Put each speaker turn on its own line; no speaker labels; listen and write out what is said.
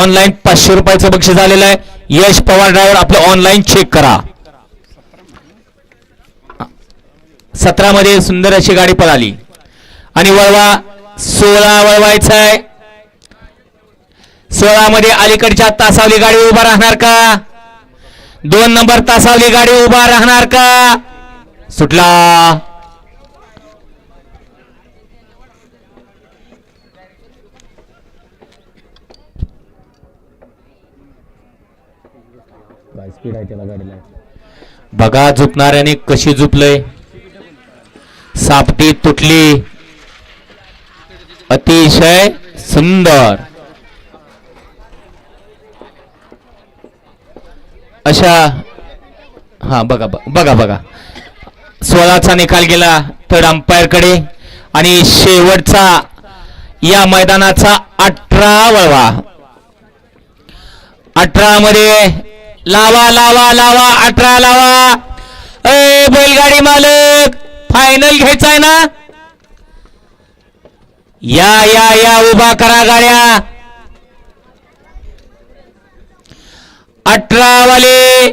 Online 500 रुपयाचं बक्षीस आलेलं आहे. यश पवार ड्रायव्हर आपलं ऑनलाईन चेक करा. 17 मध्ये सुंदर अशी गाडी पळाली आणि वळवा 16 वळवायचा आहे. 16 मध्ये अलीकडच्या तासावली गाडी उभा राहणार का? 2 नंबर तासावली गाडी उभा राहणार का? सुटला. स्पीड आहे त्याला गाडीला. बघा झुपणाऱ्याने कशी झुपलंय. सापटी तुटली. अतिशय सुंदर अशा. हा बघा बघा बघा 16चा निकाल गेला तर अंपायर कडे आणि शेवटचा या मैदानाचा 18 वळवा. 18 मध्ये लावा लावा लावा 18 लावा. बैलगाडी मालक फायनल घ्यायचा आहे ना? या या या उभा करा गाड्या. 18 वाले